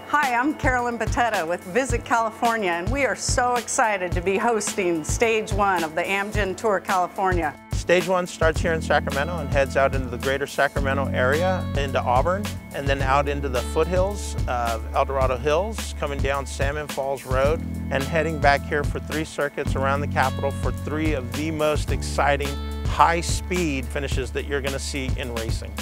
Hi, I'm Carolyn Batetta with Visit California, and we are so excited to be hosting Stage 1 of the Amgen Tour California. Stage 1 starts here in Sacramento and heads out into the greater Sacramento area, into Auburn, and then out into the foothills of El Dorado Hills, coming down Salmon Falls Road, and heading back here for 3 circuits around the Capitol for 3 of the most exciting high-speed finishes that you're going to see in racing.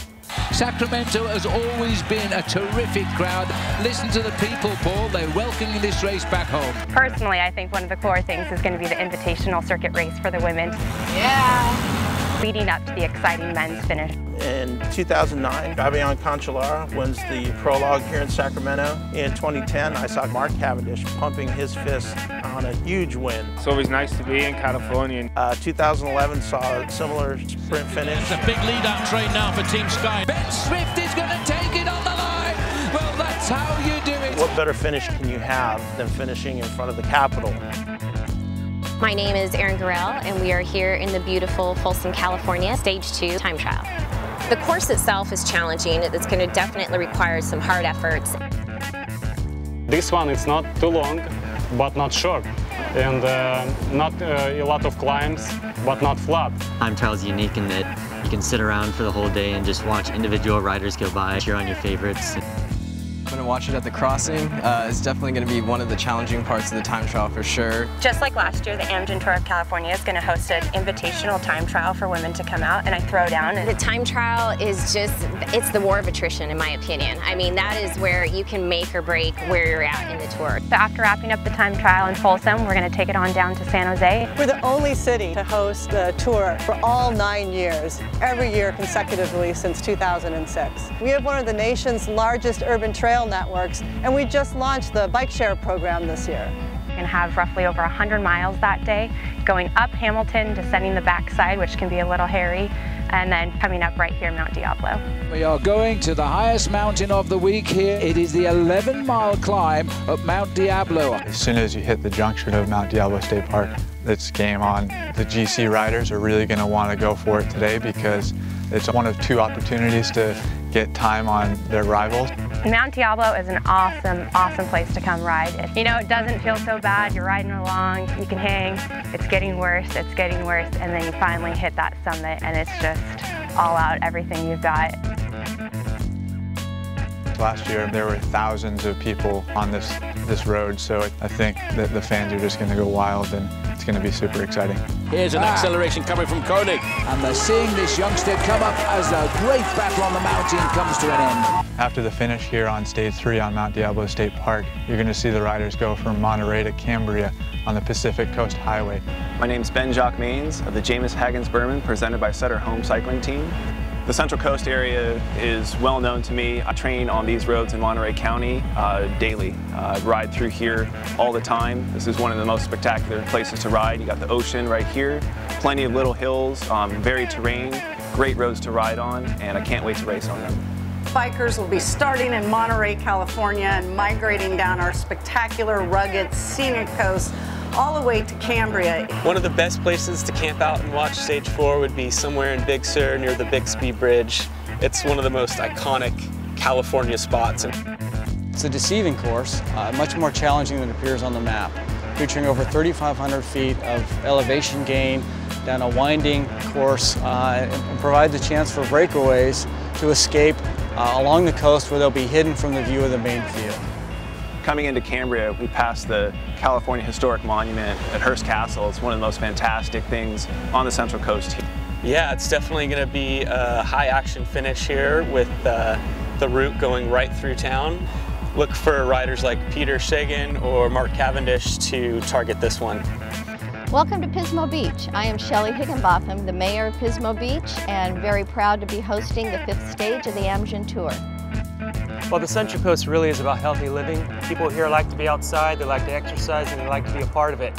Sacramento has always been a terrific crowd. Listen to the people, Paul. They're welcoming this race back home. Personally, I think one of the cooler things is going to be the invitational circuit race for the women. Yeah! Leading up to the exciting men's finish. In 2009, Fabian Cancellara wins the prologue here in Sacramento. In 2010, I saw Mark Cavendish pumping his fist on a huge win. It's always nice to be in California. 2011 saw a similar sprint finish. It's a big lead-out train now for Team Sky. Ben Swift is going to take it on the line. Well, that's how you do it. What better finish can you have than finishing in front of the Capitol? My name is Erin Gurrell, and we are here in the beautiful Folsom, California, Stage 2 time trial. The course itself is challenging. It's going to definitely require some hard efforts. This one is not too long, but not short, and not a lot of climbs, but not flat. Time trial is unique in that you can sit around for the whole day and just watch individual riders go by, cheer on your favorites. I'm going to watch it at the crossing. It's definitely going to be one of the challenging parts of the time trial for sure. Just like last year, the Amgen Tour of California is going to host an invitational time trial for women to come out and I throw down. The time trial is just, it's the war of attrition in my opinion. I mean, that is where you can make or break where you're at in the tour. So after wrapping up the time trial in Folsom, we're going to take it on down to San Jose. We're the only city to host the tour for all 9 years, every year consecutively since 2006. We have one of the nation's largest urban trail networks, and we just launched the bike share program this year. We're going to have roughly over 100 miles that day, going up Hamilton, descending the backside, which can be a little hairy, and then coming up right here, Mount Diablo. We are going to the highest mountain of the week here. It is the 11-mile climb up Mount Diablo. As soon as you hit the junction of Mount Diablo State Park, it's game on. The GC riders are really going to want to go for it today because it's one of 2 opportunities to get time on their rivals. Mount Diablo is an awesome, awesome place to come ride. You know, it doesn't feel so bad. You're riding along, you can hang. It's getting worse, and then you finally hit that summit, and it's just all out, everything you've got. Last year, there were thousands of people on this road, so I think that the fans are just going to go wild, and it's going to be super exciting. Here's an acceleration coming from Koenig. And they're seeing this youngster come up as a great battle on the mountain comes to an end. After the finish here on Stage 3 on Mount Diablo State Park, you're going to see the riders go from Monterey to Cambria on the Pacific Coast Highway. My name's Ben Jacques Maines of the Jameis Haggins Berman, presented by Sutter Home Cycling Team. The Central Coast area is well known to me. I train on these roads in Monterey County daily. I ride through here all the time. This is one of the most spectacular places to ride. You got the ocean right here, plenty of little hills, varied terrain, great roads to ride on, and I can't wait to race on them. Bikers will be starting in Monterey, California and migrating down our spectacular, rugged, scenic coast all the way to Cambria. One of the best places to camp out and watch Stage 4 would be somewhere in Big Sur near the Bixby Bridge. It's one of the most iconic California spots. It's a deceiving course, much more challenging than it appears on the map, featuring over 3,500 feet of elevation gain down a winding course and provide the chance for breakaways to escape along the coast where they'll be hidden from the view of the main field. Coming into Cambria, we passed the California Historic Monument at Hearst Castle. It's one of the most fantastic things on the Central Coast. Yeah, it's definitely going to be a high-action finish here with the route going right through town. Look for riders like Peter Sagan or Mark Cavendish to target this one. Welcome to Pismo Beach. I am Shelley Higginbotham, the mayor of Pismo Beach, and very proud to be hosting the 5th stage of the Amgen Tour. Well, the Central Coast really is about healthy living. People here like to be outside, they like to exercise, and they like to be a part of it.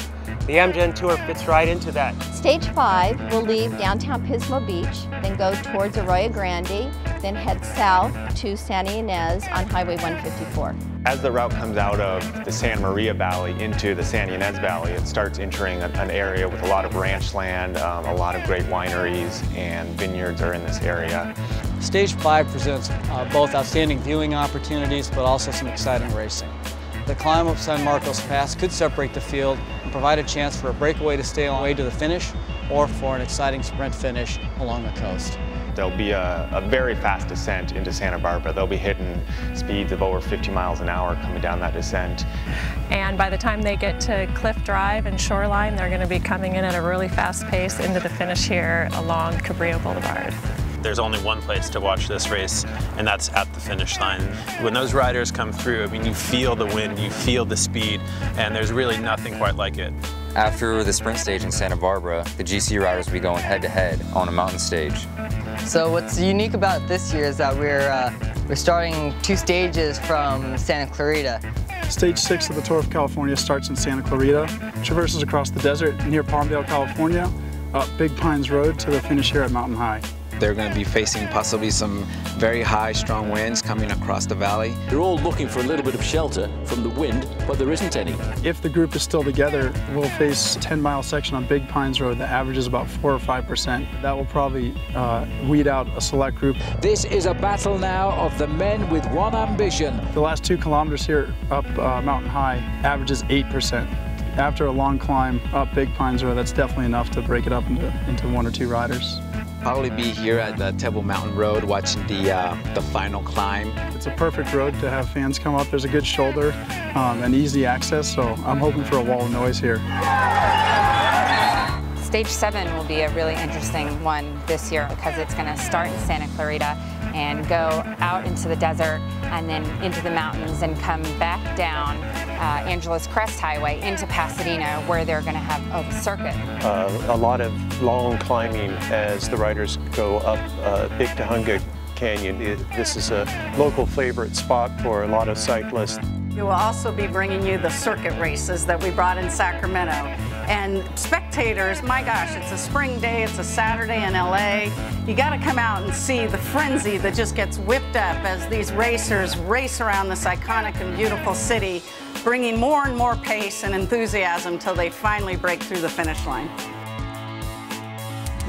The Amgen Tour fits right into that. Stage 5 will leave downtown Pismo Beach, then go towards Arroyo Grande, then head south to Santa Ynez on Highway 154. As the route comes out of the Santa Maria Valley into the Santa Ynez Valley, it starts entering an area with a lot of ranch land, a lot of great wineries and vineyards are in this area. Stage 5 presents both outstanding viewing opportunities, but also some exciting racing. The climb up San Marcos Pass could separate the field and provide a chance for a breakaway to stay on the way to the finish, or for an exciting sprint finish along the coast. There'll be a very fast descent into Santa Barbara. They'll be hitting speeds of over 50 miles an hour coming down that descent. And by the time they get to Cliff Drive and Shoreline, they're going to be coming in at a really fast pace into the finish here along Cabrillo Boulevard. There's only one place to watch this race, and that's at the finish line. When those riders come through, I mean, you feel the wind, you feel the speed, and there's really nothing quite like it. After the sprint stage in Santa Barbara, the GC riders will be going head-to-head on a mountain stage. So what's unique about this year is that we're starting 2 stages from Santa Clarita. Stage 6 of the Tour of California starts in Santa Clarita, traverses across the desert near Palmdale, California, up Big Pines Road to the finish here at Mountain High. They're going to be facing possibly some very high, strong winds coming across the valley. They're all looking for a little bit of shelter from the wind, but there isn't any. If the group is still together, we'll face a 10-mile section on Big Pines Road that averages about 4 or 5%. That will probably weed out a select group. This is a battle now of the men with one ambition. The last 2 kilometers here up Mountain High averages 8%. After a long climb up Big Pines Road, that's definitely enough to break it up into 1 or 2 riders. Probably be here at the Table Mountain Road watching the final climb. It's a perfect road to have fans come up. There's a good shoulder and easy access, so I'm hoping for a wall of noise here. Stage 7 will be a really interesting one this year because it's going to start in Santa Clarita and go out into the desert and then into the mountains and come back down Angeles Crest Highway into Pasadena, where they're going to have a circuit. A lot of long climbing as the riders go up Big Tahunga Canyon. This is a local favorite spot for a lot of cyclists. We will also be bringing you the circuit races that we brought in Sacramento. And spectators, my gosh, it's a spring day, it's a Saturday in LA. You gotta come out and see the frenzy that just gets whipped up as these racers race around this iconic and beautiful city, bringing more and more pace and enthusiasm till they finally break through the finish line.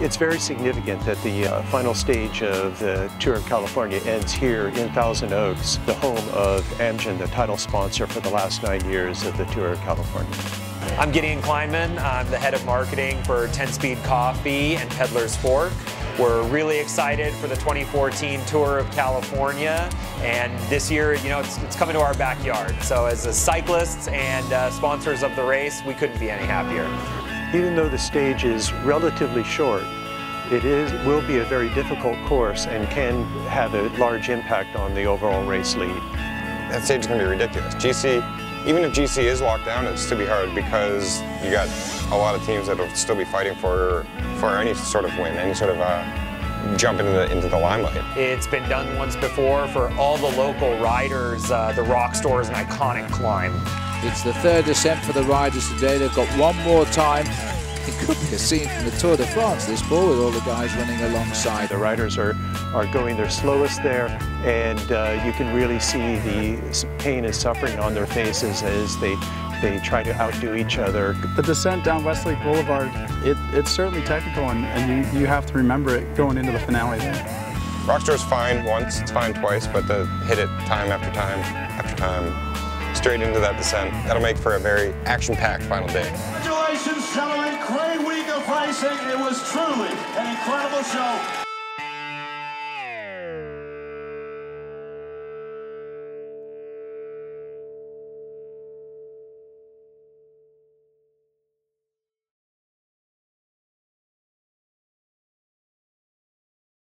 It's very significant that the final stage of the Tour of California ends here in Thousand Oaks, the home of Amgen, the title sponsor for the last 9 years of the Tour of California. I'm Gideon Kleinman. I'm the head of marketing for 10 Speed Coffee and Peddler's Fork. We're really excited for the 2014 Tour of California, and this year, you know, it's coming to our backyard. So as cyclists and sponsors of the race, we couldn't be any happier. Even though the stage is relatively short, will be a very difficult course and can have a large impact on the overall race lead. That stage is going to be ridiculous. Even if GC is locked down, it'll still be hard because you got a lot of teams that will still be fighting for any sort of win, any sort of jump into the limelight. It's been done once before for all the local riders. The Rock Store is an iconic climb. It's the 3rd descent for the riders today. They've got one more time. It could be a scene from the Tour de France, this ball, with all the guys running alongside. The riders are going their slowest there, and you can really see the pain and suffering on their faces as they try to outdo each other. The descent down Westlake Boulevard, it's certainly technical, and you have to remember it going into the finale there. Rockstore's fine once, it's fine twice, but to hit it time after time after time, straight into that descent, that'll make for a very action-packed final day. Congratulations, gentlemen. Great week of racing. It was truly an incredible show.